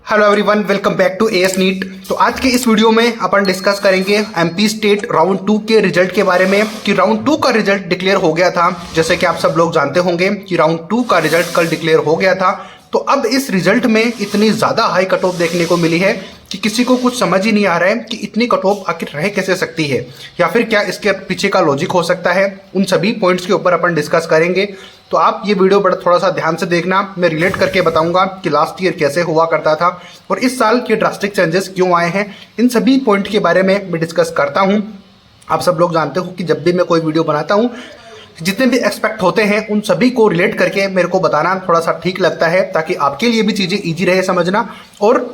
Hello everyone, welcome back to AS NEET. तो आज के इस वीडियो में अपन डिस्कस करेंगे एमपी स्टेट राउंड 2 के रिजल्ट के बारे में कि राउंड 2 का रिजल्ट डिक्लेयर हो गया था। जैसे कि आप सब लोग जानते होंगे कि राउंड 2 का रिजल्ट कल डिक्लेयर हो गया था। तो अब इस रिजल्ट में इतनी ज़्यादा हाई कट ऑफ देखने को मिली है कि किसी को कुछ समझ ही नहीं आ रहा है कि इतनी कट ऑफ आखिर रह कैसे सकती है, या फिर क्या इसके पीछे का लॉजिक हो सकता है। उन सभी पॉइंट्स के ऊपर अपन डिस्कस करेंगे। तो आप ये वीडियो बड़ा थोड़ा सा ध्यान से देखना। मैं रिलेट करके बताऊंगा कि लास्ट ईयर कैसे हुआ करता था और इस साल के ड्रास्टिक चेंजेस क्यों आए हैं। इन सभी पॉइंट के बारे में मैं डिस्कस करता हूं। आप सब लोग जानते हो कि जब भी मैं कोई वीडियो बनाता हूं, जितने भी एक्सपेक्ट होते हैं उन सभी को रिलेट करके मेरे को बताना थोड़ा सा ठीक लगता है, ताकि आपके लिए भी चीज़ें ईजी रहे समझना और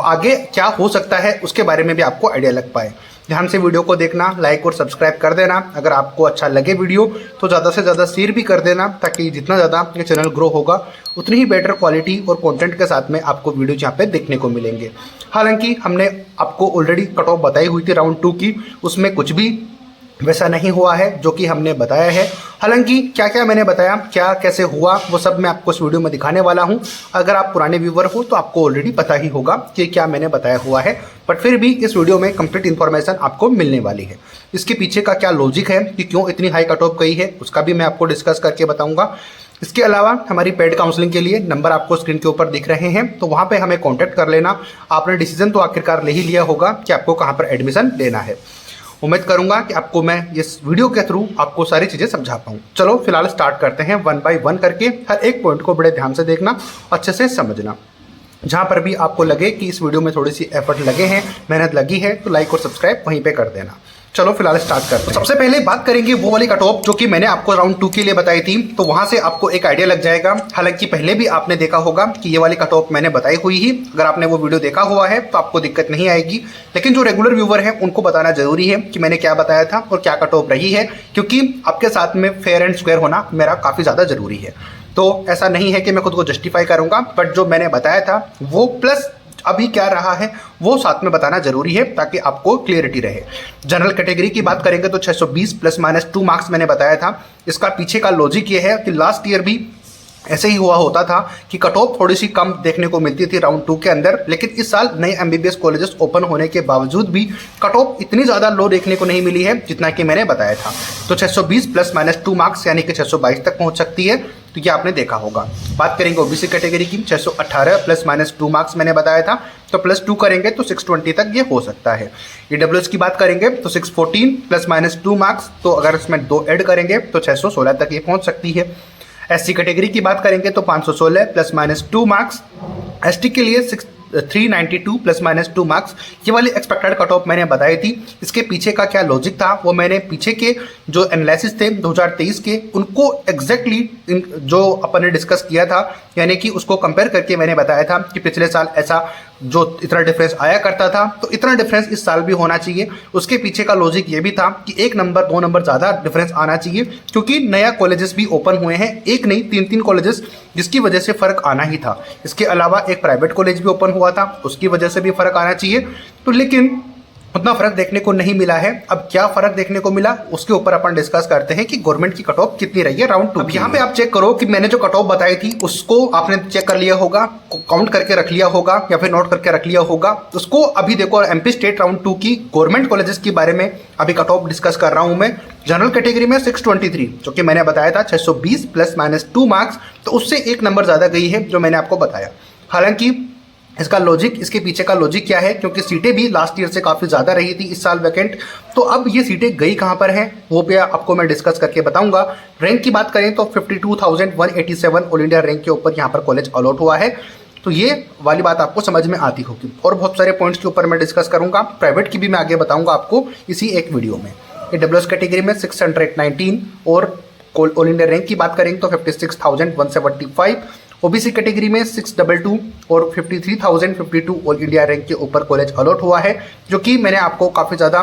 आगे क्या हो सकता है उसके बारे में भी आपको आइडिया लग पाए। ध्यान से वीडियो को देखना, लाइक और सब्सक्राइब कर देना। अगर आपको अच्छा लगे वीडियो तो ज़्यादा से ज़्यादा शेयर भी कर देना, ताकि जितना ज़्यादा ये चैनल ग्रो होगा उतनी ही बेटर क्वालिटी और कंटेंट के साथ में आपको वीडियो यहाँ पे देखने को मिलेंगे। हालांकि हमने आपको ऑलरेडी कट ऑफ बताई हुई थी राउंड 2 की, उसमें कुछ भी वैसा नहीं हुआ है जो कि हमने बताया है। हालांकि क्या क्या मैंने बताया, क्या कैसे हुआ, वो सब मैं आपको इस वीडियो में दिखाने वाला हूं। अगर आप पुराने व्यूवर हो तो आपको ऑलरेडी पता ही होगा कि क्या मैंने बताया हुआ है, बट फिर भी इस वीडियो में कंप्लीट इन्फॉर्मेशन आपको मिलने वाली है। इसके पीछे का क्या लॉजिक है कि क्यों इतनी हाई कट ऑफ गई है, उसका भी मैं आपको डिस्कस करके बताऊंगा। इसके अलावा हमारी पेड काउंसलिंग के लिए नंबर आपको स्क्रीन के ऊपर दिख रहे हैं, तो वहाँ पे हमें कॉन्टैक्ट कर लेना। आपने डिसीजन तो आखिरकार ले ही लिया होगा कि आपको कहाँ पर एडमिशन लेना है। उम्मीद करूंगा कि आपको मैं इस वीडियो के थ्रू आपको सारी चीज़ें समझा पाऊँ। चलो फिलहाल स्टार्ट करते हैं, 1 बाय 1 करके हर एक पॉइंट को बड़े ध्यान से देखना, अच्छे से समझना। जहाँ पर भी आपको लगे कि इस वीडियो में थोड़ी सी एफर्ट लगे हैं, मेहनत लगी है, तो लाइक और सब्सक्राइब वहीं पे कर देना। चलो फिलहाल स्टार्ट करते हैं। सबसे पहले बात करेंगे वो वाली कट ऑफ जो कि मैंने आपको राउंड 2 के लिए बताई थी, तो वहां से आपको एक आइडिया लग जाएगा। हालांकि पहले भी आपने देखा होगा कि ये वाली कट ऑफ मैंने बताई हुई ही, अगर आपने वो वीडियो देखा हुआ है तो आपको दिक्कत नहीं आएगी। लेकिन जो रेगुलर व्यूवर है उनको बताना जरूरी है कि मैंने क्या बताया था और क्या कट ऑफ रही है, क्योंकि आपके साथ में फेयर एंड स्क्वायर होना मेरा काफ़ी ज़्यादा जरूरी है। तो ऐसा नहीं है कि मैं खुद को जस्टिफाई करूंगा, बट जो मैंने बताया था वो प्लस अभी क्या रहा है वो साथ में बताना जरूरी है, ताकि आपको क्लियरिटी रहे। जनरल कैटेगरी की बात करेंगे तो 620 ±2 मार्क्स मैंने बताया था। इसका पीछे का लॉजिक ये है कि लास्ट ईयर भी ऐसे ही हुआ होता था कि कट ऑफ थोड़ी सी कम देखने को मिलती थी राउंड 2 के अंदर, लेकिन इस साल नए एमबीबीएस कॉलेजेस ओपन होने के बावजूद भी कट ऑफ इतनी ज़्यादा लो देखने को नहीं मिली है जितना कि मैंने बताया था। तो 620 ±2 मार्क्स यानी कि 622 तक पहुंच सकती है, तो ये आपने देखा होगा। बात करेंगे ओबीसी कैटेगरी की, 618 ±2 मार्क्स मैंने बताया था, तो +2 करेंगे तो 620 तक ये हो सकता है। ईडब्ल्यूएस की बात करेंगे तो 614 ±2 मार्क्स, तो अगर इसमें 2 ऐड करेंगे तो 616 तक ये पहुंच सकती है। एससी कैटेगरी की बात करेंगे तो 516 ±2 मार्क्स। एसटी के लिए 392 ±2 मार्क्स। ये वाली एक्सपेक्टेड कट ऑफ मैंने बताई थी। इसके पीछे का क्या लॉजिक था वो मैंने पीछे के जो एनालिसिस थे 2023 के, उनको एग्जैक्टली जो अपन ने डिस्कस किया था, यानी कि उसको कंपेयर करके मैंने बताया था कि पिछले साल ऐसा जो इतना डिफरेंस आया करता था, तो इतना डिफरेंस इस साल भी होना चाहिए। उसके पीछे का लॉजिक ये भी था कि 1 नंबर 2 नंबर ज़्यादा डिफरेंस आना चाहिए, क्योंकि नया कॉलेजेस भी ओपन हुए हैं, एक नहीं 3 कॉलेजेस, जिसकी वजह से फ़र्क आना ही था। इसके अलावा एक प्राइवेट कॉलेज भी ओपन हुआ था, उसकी वजह से भी फ़र्क आना चाहिए। तो लेकिन उतना फर्क देखने को नहीं मिला है। अब क्या फर्क देखने को मिला उसके ऊपर अपन डिस्कस करते हैं कि गवर्नमेंट की कट ऑफ कितनी रही है राउंड 2। अब यहाँ पे आप चेक करो कि मैंने जो कट ऑफ बताई थी उसको आपने चेक कर लिया होगा, काउंट करके रख लिया होगा या फिर नोट करके रख लिया होगा। उसको अभी देखो, एमपी स्टेट राउंड 2 की गवर्नमेंट कॉलेजेस के बारे में अभी कट ऑफ डिस्कस कर रहा हूँ मैं। जनरल कैटेगरी में 623, जो कि मैंने बताया था 620 ±2 मार्क्स, तो उससे 1 नंबर ज़्यादा गई है जो मैंने आपको बताया। हालांकि इसका लॉजिक, इसके पीछे का लॉजिक क्या है, क्योंकि सीटें भी लास्ट ईयर से काफ़ी ज़्यादा रही थी इस साल वैकेंट, तो अब ये सीटें गई कहाँ पर हैं वो भी आपको मैं डिस्कस करके बताऊंगा। रैंक की बात करें तो 52,187 ऑल इंडिया रैंक के ऊपर यहाँ पर कॉलेज अलॉट हुआ है, तो ये वाली बात आपको समझ में आती होगी। और बहुत सारे पॉइंट्स के ऊपर मैं डिस्कस करूँगा, प्राइवेट की भी मैं आगे बताऊँगा आपको इसी एक वीडियो में। ईडब्ल्यूएस कैटेगरी में 619 और ऑल इंडिया रैंक की बात करेंगे तो 56,175। ओबीसी कैटेगरी में 622 और 53,052 ऑल इंडिया रैंक के ऊपर कॉलेज अलॉट हुआ है, जो कि मैंने आपको काफ़ी ज़्यादा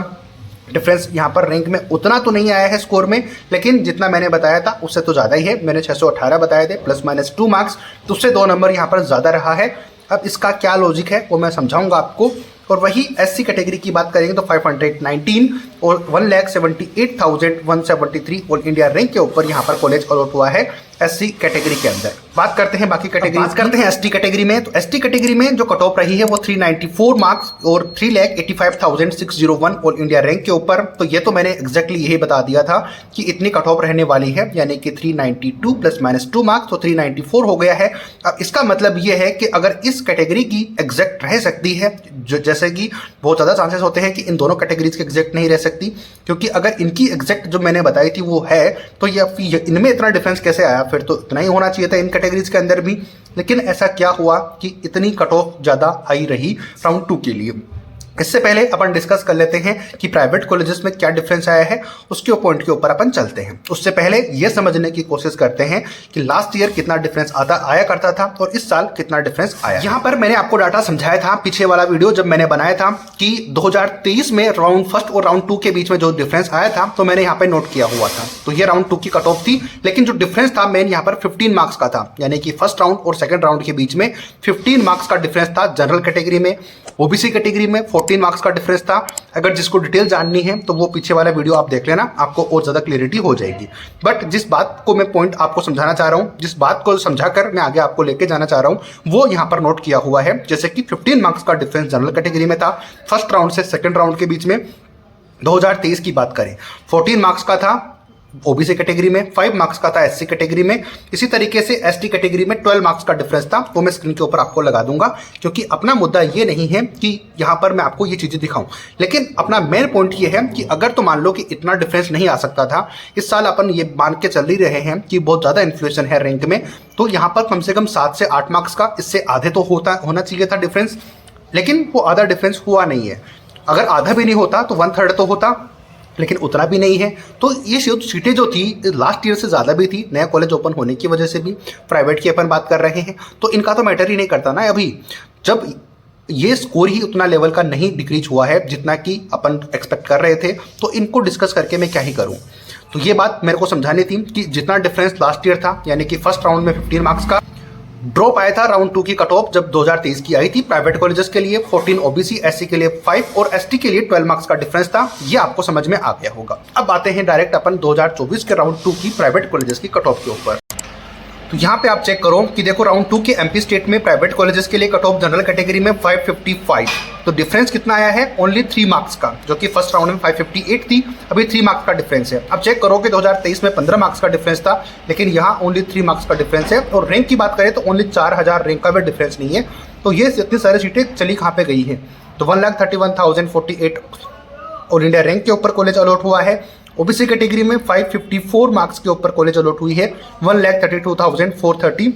डिफरेंस यहाँ पर रैंक में उतना तो नहीं आया है स्कोर में, लेकिन जितना मैंने बताया था उससे तो ज़्यादा ही है। मैंने 618 बताए थे ±2 मार्क्स, तो उससे 2 नंबर यहाँ पर ज़्यादा रहा है। अब इसका क्या लॉजिक है वो मैं समझाऊंगा आपको। और वही SC कैटेगरी की बात करेंगे तो 519 और 1,78,173 ऑल इंडिया रैंक के ऊपर यहाँ पर कॉलेज अलॉट हुआ है SC कैटेगरी के अंदर। बात करते हैं बाकी कैटेगरी, बात करते हैं ST कैटेगरी में। तो ST कैटेगरी में जो कट ऑफ रही है वो 394 मार्क्स और 3,85,601 ऑल इंडिया रैंक के ऊपर। तो ये तो मैंने एग्जैक्टली यही बता दिया था कि इतनी कट ऑफ रहने वाली है, यानी कि 392 प्लस -2 मार्क्स तो 394 हो गया है। अब इसका मतलब ये है कि अगर इस कैटेगरी की एग्जैक्ट रह सकती है, जैसे कि बहुत ज़्यादा चांसेस होते हैं कि इन दोनों कैटेगरीज की एग्जैक्ट नहीं रह सकती, क्योंकि अगर इनकी एग्जैक्ट जो मैंने बताई थी वो है तो ये इनमें इतना डिफरेंस कैसे आया, फिर तो इतना ही होना चाहिए था इन कैटेगरीज के अंदर भी। लेकिन ऐसा क्या हुआ कि इतनी कट ऑफ ज़्यादा हाई रही राउंड 2 के लिए। इससे पहले अपन डिस्कस कर लेते हैं कि प्राइवेट कॉलेजेस में क्या डिफरेंस आया है, उसके पॉइंट के ऊपर अपन चलते हैं। उससे पहले ये समझने की कोशिश करते हैं कि लास्ट ईयर कितना डिफरेंस आया करता था और इस साल कितना डिफरेंस आया। यहाँ पर मैंने आपको डाटा समझाया था पीछे वाला वीडियो जब मैंने बनाया था कि 2023 में राउंड फर्स्ट और राउंड 2 के बीच में जो डिफरेंस आया था तो मैंने यहाँ पे नोट किया हुआ था। तो ये राउंड 2 की कट ऑफ थी, लेकिन जो डिफरेंस था मेन यहाँ पर 15 मार्क्स का था, यानी कि फर्स्ट राउंड और सेकंड राउंड के बीच में 15 मार्क्स का डिफरेंस था। जनरल कैटेगरी में, ओबीसी कैटेगरी में 14 मार्क्स का डिफरेंस था। अगर जिसको डिटेल जाननी है तो वो पीछे वाला वीडियो आप देख लेना, आपको और ज्यादा क्लियरिटी हो जाएगी। बट जिस बात को मैं पॉइंट आपको समझाना चाह रहा हूं, जिस बात को समझाकर मैं आगे आपको लेके जाना चाह रहा हूं, वो यहां पर नोट किया हुआ है। जैसे कि 15 मार्क्स का डिफरेंस जनरल कैटेगरी में था फर्स्ट राउंड से सेकंड राउंड के बीच में। 2023 की बात करें 14 मार्क्स का था ओबीसी कैटेगरी में, 5 मार्क्स का था एससी कैटेगरी में। इसी तरीके से एसटी कैटेगरी में 12 मार्क्स का डिफरेंस था। वो मैं स्क्रीन के ऊपर आपको लगा दूंगा, क्योंकि अपना मुद्दा ये नहीं है कि यहाँ पर मैं आपको ये चीजें दिखाऊं, लेकिन अपना मेन पॉइंट ये है कि अगर तो मान लो कि इतना डिफरेंस नहीं आ सकता था, इस साल अपन ये मान के चल ही रहे हैं कि बहुत ज्यादा इन्फ्लेशन है रैंक में, तो यहाँ पर कम से कम 7 से 8 मार्क्स का, इससे आधे तो होना चाहिए था डिफरेंस, लेकिन वो आधा डिफरेंस हुआ नहीं है। अगर आधा भी नहीं होता तो 1/3 तो होता, लेकिन उतना भी नहीं है। तो ये सीटें जो थी लास्ट ईयर से ज़्यादा भी थी, नया कॉलेज ओपन होने की वजह से भी। प्राइवेट की अपन बात कर रहे हैं तो इनका तो मैटर ही नहीं करता ना। अभी जब ये स्कोर ही उतना लेवल का नहीं डिक्रीज हुआ है जितना कि अपन एक्सपेक्ट कर रहे थे, तो इनको डिस्कस करके मैं क्या ही करूं। तो ये बात मेरे को समझानी थी कि जितना डिफरेंस लास्ट ईयर था, यानी कि फर्स्ट राउंड में 15 मार्क्स का ड्रॉप आया था राउंड 2 की कट ऑफ जब 2023 की आई थी प्राइवेट कॉलेजेस के लिए 14, ओबीसी एससी के लिए 5 और एसटी के लिए 12 मार्क्स का डिफरेंस था। ये आपको समझ में आ गया होगा। अब आते हैं डायरेक्ट अपन 2024 के राउंड 2 की प्राइवेट कॉलेजेस की कट ऑफ के ऊपर। तो यहाँ पे आप चेक करो कि देखो राउंड 2 के एमपी स्टेट में प्राइवेट कॉलेजेस के लिए कट ऑफ जनरल कैटेगरी में 555, तो डिफरेंस कितना आया है ओनली 3 मार्क्स का, जो कि फर्स्ट राउंड में 558 थी, अभी 3 मार्क्स का डिफरेंस है। अब चेक करो कि 2023 में 15 मार्क्स का डिफरेंस था, लेकिन यहाँ ओनली 3 मार्क्स का डिफरेंस है। और रैंक की बात करें तो ओनली 4000 रैंक का भी डिफरेंस नहीं है। तो ये इतनी सारी सीटें चली कहाँ पे गई है। तो 1,31,048 ऑल इंडिया रैंक के ऊपर कॉलेज अलॉट हुआ है। ओबीसी कैटेगरी में 554 मार्क्स के ऊपर कॉलेज अलॉट हुई है 1,32,430।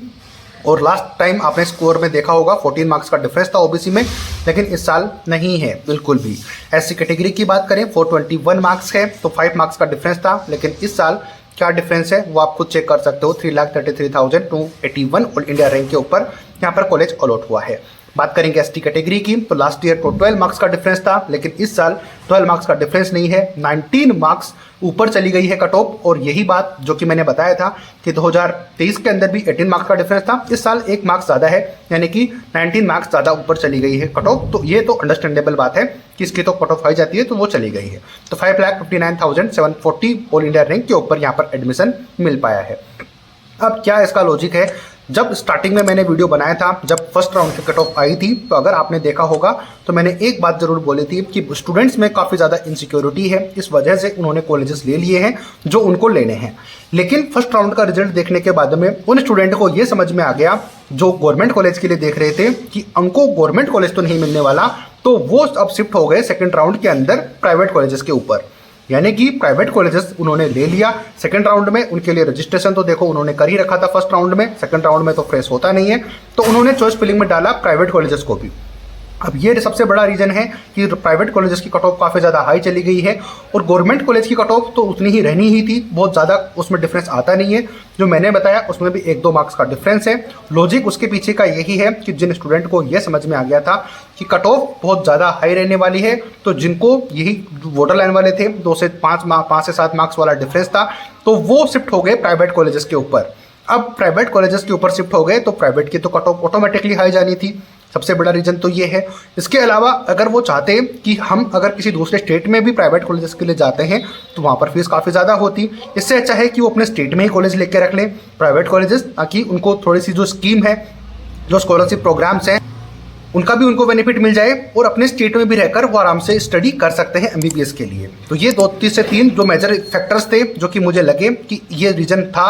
और लास्ट टाइम आपने स्कोर में देखा होगा 14 मार्क्स का डिफरेंस था ओबीसी में, लेकिन इस साल नहीं है बिल्कुल भी। एससी कैटेगरी की बात करें 421 मार्क्स है, तो 5 मार्क्स का डिफरेंस था, लेकिन इस साल क्या डिफरेंस है वो आप खुद चेक कर सकते हो। 3,33,281 ऑल इंडिया रैंक के ऊपर यहाँ पर कॉलेज अलॉट हुआ है। बात करेंगे एसटी कैटेगरी की, तो लास्ट ईयर को 12 मार्क्स का डिफरेंस था, लेकिन इस साल 12 मार्क्स का डिफरेंस नहीं है, 19 मार्क्स ऊपर चली गई है कट ऑफ। और यही बात जो कि मैंने बताया था कि 2023 के अंदर भी 18 मार्क्स का डिफरेंस था, इस साल 1 मार्क्स ज़्यादा है, यानी कि 19 मार्क्स ज़्यादा ऊपर चली गई है कट ऑफ। तो ये तो अंडरस्टैंडेबल बात है कि इसकी तो कट ऑफ आई जाती है, तो वो चली गई है। तो 5,59,740 ऑल इंडिया रैंक के ऊपर यहाँ पर एडमिशन मिल पाया है। अब क्या इसका लॉजिक है, जब स्टार्टिंग में मैंने वीडियो बनाया था, जब फर्स्ट राउंड की कट ऑफ आई थी, तो अगर आपने देखा होगा तो मैंने एक बात जरूर बोली थी कि स्टूडेंट्स में काफ़ी ज़्यादा इनसिक्योरिटी है, इस वजह से उन्होंने कॉलेजेस ले लिए हैं जो उनको लेने हैं। लेकिन फर्स्ट राउंड का रिजल्ट देखने के बाद में उन स्टूडेंट को ये समझ में आ गया जो गवर्नमेंट कॉलेज के लिए देख रहे थे कि उनको गवर्नमेंट कॉलेज तो नहीं मिलने वाला, तो वो अब शिफ्ट हो गए सेकेंड राउंड के अंदर प्राइवेट कॉलेजेस के ऊपर। यानी कि प्राइवेट कॉलेजेस उन्होंने ले लिया सेकंड राउंड में। उनके लिए रजिस्ट्रेशन तो देखो उन्होंने कर ही रखा था फर्स्ट राउंड में, सेकंड राउंड में तो फ्रेश होता नहीं है, तो उन्होंने चॉइस फिलिंग में डाला प्राइवेट कॉलेजेस को भी। अब ये सबसे बड़ा रीजन है कि प्राइवेट कॉलेजेस की कट ऑफ काफ़ी ज़्यादा हाई चली गई है, और गवर्नमेंट कॉलेज की कट ऑफ तो उतनी ही रहनी ही थी, बहुत ज़्यादा उसमें डिफरेंस आता नहीं है। जो मैंने बताया उसमें भी 1-2 मार्क्स का डिफरेंस है। लॉजिक उसके पीछे का यही है कि जिन स्टूडेंट को यह समझ में आ गया था कि कट ऑफ बहुत ज़्यादा हाई रहने वाली है, तो जिनको यही वोटर लाइन वाले थे 2 से 5 से 7 मार्क्स वाला डिफरेंस था, तो वो शिफ्ट हो गए प्राइवेट कॉलेजेस के ऊपर। अब प्राइवेट कॉलेजेस के ऊपर शिफ्ट हो गए तो प्राइवेट की तो कट ऑफ ऑटोमेटिकली हाई जानी थी। सबसे बड़ा रीज़न तो ये है। इसके अलावा अगर वो चाहते कि हम अगर किसी दूसरे स्टेट में भी प्राइवेट कॉलेजेस के लिए जाते हैं तो वहाँ पर फीस काफ़ी ज़्यादा होती। इससे अच्छा है कि वो अपने स्टेट में ही कॉलेज लेके रख लें प्राइवेट कॉलेजेस, ताकि उनको थोड़ी सी जो स्कीम है, जो स्कॉलरशिप प्रोग्राम्स हैं, उनका भी उनको बेनिफिट मिल जाए और अपने स्टेट में भी रहकर वो आराम से स्टडी कर सकते हैं MBBS के लिए। तो ये 2 से 3 जो मेजर फैक्टर्स थे जो कि मुझे लगे कि ये रीज़न था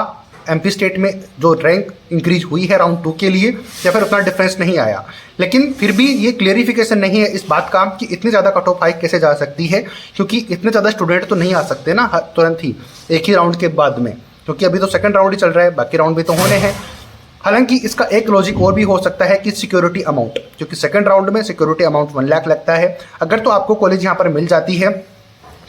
MP स्टेट में जो रैंक इंक्रीज हुई है राउंड 2 के लिए, या फिर उतना डिफरेंस नहीं आया। लेकिन फिर भी ये क्लियरिफिकेशन नहीं है इस बात का कि इतनी ज़्यादा कट ऑफ हाइक कैसे जा सकती है, क्योंकि इतने ज़्यादा स्टूडेंट तो नहीं आ सकते ना तुरंत ही एक ही राउंड के बाद में, क्योंकि अभी तो सेकंड राउंड ही चल रहा है, बाकी राउंड भी तो होने हैं। हालांकि इसका एक लॉजिक और भी हो सकता है कि सिक्योरिटी अमाउंट, क्योंकि सेकंड राउंड में सिक्योरिटी अमाउंट 1 लाख लगता है। अगर तो आपको कॉलेज यहाँ पर मिल जाती है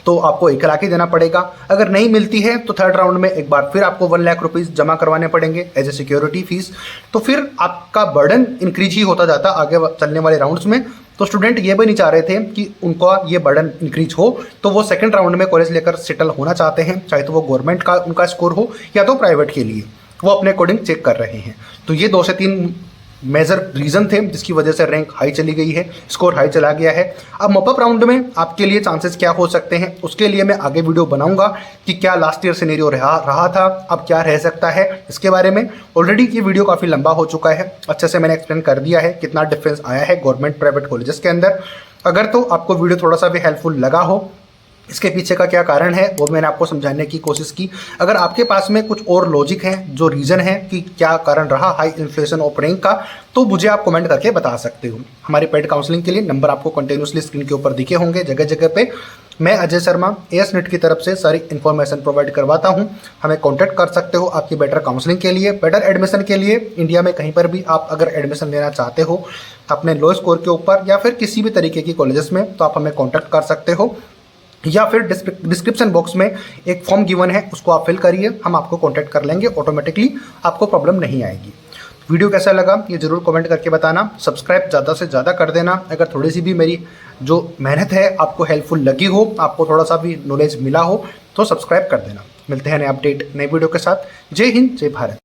तो आपको 1 लाख ही देना पड़ेगा, अगर नहीं मिलती है तो थर्ड राउंड में एक बार फिर आपको 1 लाख रुपीज़ जमा करवाने पड़ेंगे एज ए सिक्योरिटी फीस। तो फिर आपका बर्डन इंक्रीज ही होता जाता आगे चलने वाले राउंड्स में। तो स्टूडेंट ये भी नहीं चाह रहे थे कि उनका ये बर्डन इंक्रीज हो, तो वो सेकंड राउंड में कॉलेज लेकर सेटल होना चाहते हैं, चाहे तो वो गवर्नमेंट का उनका स्कोर हो या तो प्राइवेट के लिए, वो अपने अकॉर्डिंग चेक कर रहे हैं। तो ये 2 से 3 मेजर रीज़न थे जिसकी वजह से रैंक हाई चली गई है, स्कोर हाई चला गया है। अब मॉपअप राउंड में आपके लिए चांसेस क्या हो सकते हैं, उसके लिए मैं आगे वीडियो बनाऊंगा कि क्या लास्ट ईयर सिनेरियो रहा था, अब क्या रह सकता है। इसके बारे में ऑलरेडी ये वीडियो काफ़ी लंबा हो चुका है, अच्छे से मैंने एक्सप्लेन कर दिया है कितना डिफरेंस आया है गवर्नमेंट प्राइवेट कॉलेजेस के अंदर। अगर तो आपको वीडियो थोड़ा सा भी हेल्पफुल लगा हो, इसके पीछे का क्या कारण है वो मैंने आपको समझाने की कोशिश की। अगर आपके पास में कुछ और लॉजिक है, जो रीज़न है कि क्या कारण रहा हाई इन्फ्लेशन ऑफ रैंक का, तो मुझे आप कमेंट करके बता सकते हो। हमारी पेड काउंसलिंग के लिए नंबर आपको कंटिन्यूसली स्क्रीन के ऊपर दिखे होंगे जगह जगह पे। मैं अजय शर्मा AS NET की तरफ से सारी इन्फॉर्मेशन प्रोवाइड करवाता हूँ। हमें कॉन्टैक्ट कर सकते हो आपकी बेटर काउंसलिंग के लिए, बेटर एडमिशन के लिए। इंडिया में कहीं पर भी आप अगर एडमिशन लेना चाहते हो अपने लो स्कोर के ऊपर या फिर किसी भी तरीके की कॉलेजेस में, तो आप हमें कॉन्टैक्ट कर सकते हो, या फिर डिस्क्रिप्शन बॉक्स में एक फॉर्म गिवन है, उसको आप फिल करिए, हम आपको कांटेक्ट कर लेंगे, ऑटोमेटिकली आपको प्रॉब्लम नहीं आएगी। वीडियो कैसा लगा ये ज़रूर कमेंट करके बताना। सब्सक्राइब ज़्यादा से ज़्यादा कर देना। अगर थोड़ी सी भी मेरी जो मेहनत है आपको हेल्पफुल लगी हो, आपको थोड़ा सा भी नॉलेज मिला हो, तो सब्सक्राइब कर देना। मिलते हैं नए अपडेट नए वीडियो के साथ। जय हिंद, जय भारत।